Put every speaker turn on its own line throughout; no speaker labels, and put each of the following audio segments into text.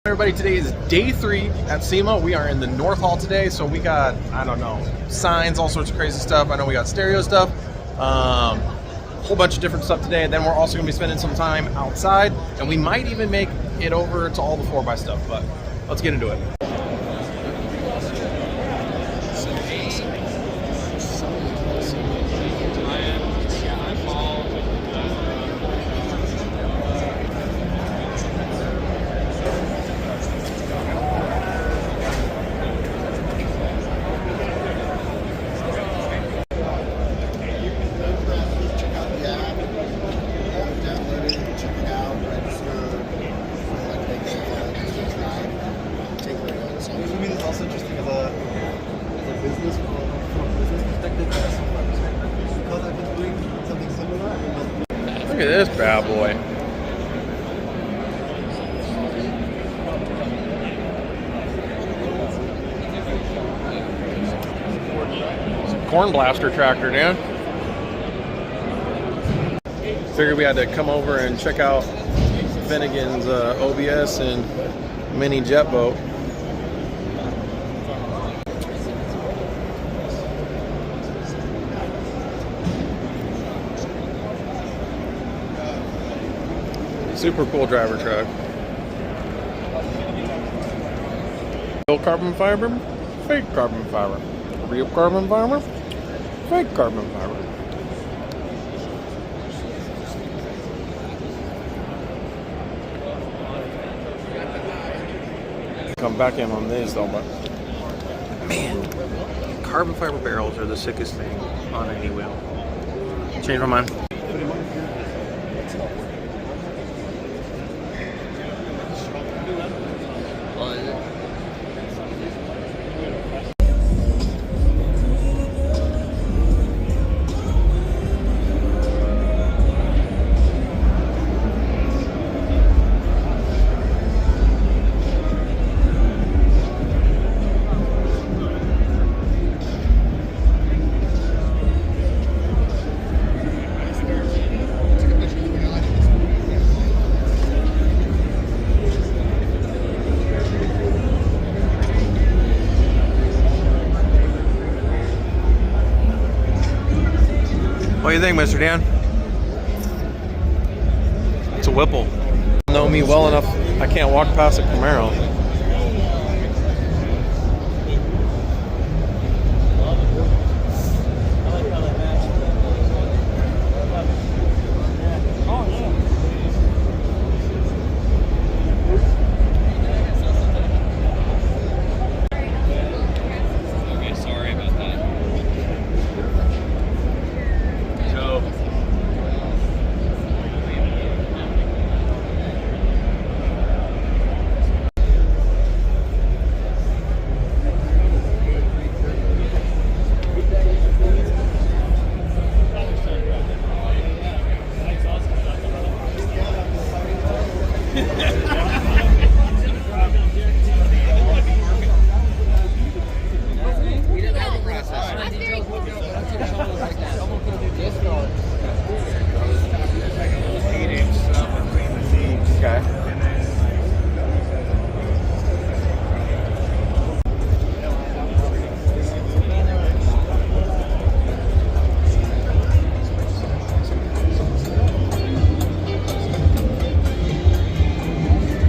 Everybody, today is day 3 at SEMA. We are in the North Hall today, so we got, I don't know, signs, all sorts of crazy stuff. I know we got stereo stuff, whole bunch of different stuff today. And then we're also going to be spending some time outside, and we might even make it over to all the 4x stuff, but let's get into it.
Also interesting as a business from a business perspective, because I've been doing something similar.
Look at this bad boy. It's a corn blaster tractor, Dan. Figured we had to come over and check out Finnegan's OBS and mini jet boat. Super cool driver truck. Real carbon fiber, fake carbon fiber. Real carbon fiber, fake carbon fiber. Come back in on this though, but man, carbon fiber barrels are the sickest thing on any wheel. Change my mind. What do you think, Mr. Dan? It's a Whipple. You know me well enough, I can't walk past a Camaro.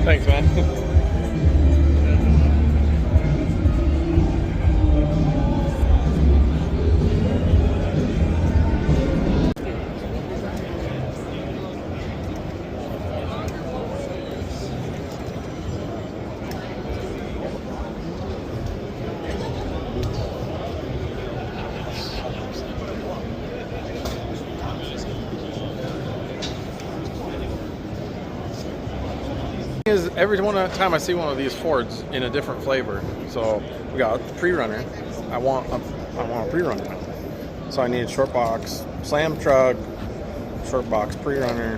Thanks, man. Is every time I see one of these Fords in a different flavor. So we got pre-runner. I want a pre-runner. So I need short box slam truck, short box pre-runner.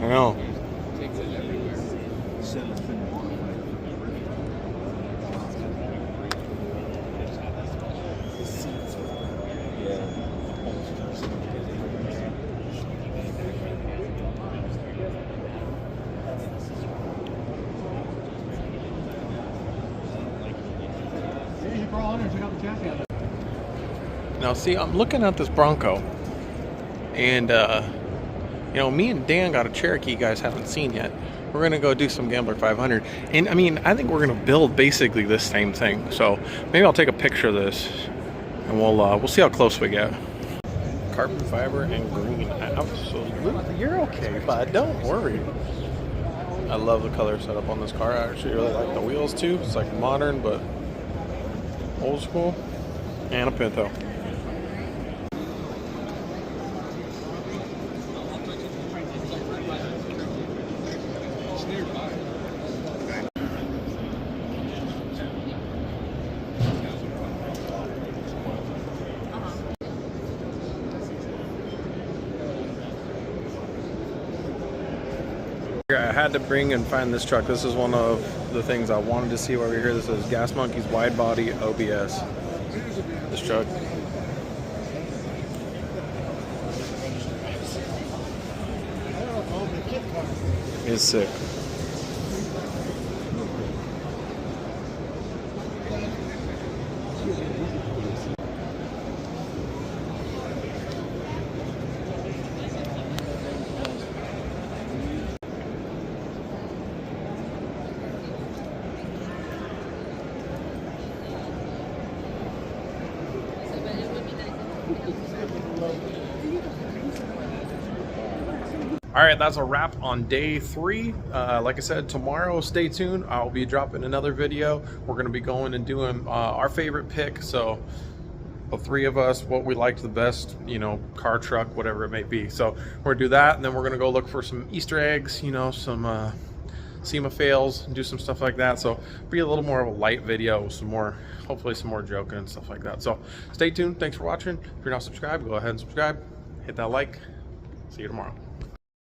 I know.
said it's been modified for the
Hey, you crawl under and check out the champion.
Now, see, I'm looking at this Bronco, and you know, me and Dan got a Cherokee you guys haven't seen yet. We're gonna go do some Gambler 500, and I mean, I think we're gonna build basically this same thing. So maybe I'll take a picture of this, and we'll see how close we get. Carbon fiber and green, absolutely. You're okay, bud. Don't worry. I love the color setup on this car. I actually really like the wheels too. It's like modern but old school, and a Pinto. I had to bring and find this truck. This is one of the things I wanted to see while we were here. This is Gas Monkey's wide body OBS. This truck. Is sick. All right, that's a wrap on day 3. Like I said, tomorrow, stay tuned. I'll be dropping another video. We're going to be going and doing our favorite pick. So the 3 of us, what we liked the best, you know, car, truck, whatever it may be. So we're going to do that, and then we're going to go look for some Easter eggs, you know, some SEMA fails, and do some stuff like that. So be a little more of a light video, some more, hopefully some more joking and stuff like that. So stay tuned. Thanks for watching. If you're not subscribed, go ahead and subscribe. Hit that like. See you tomorrow.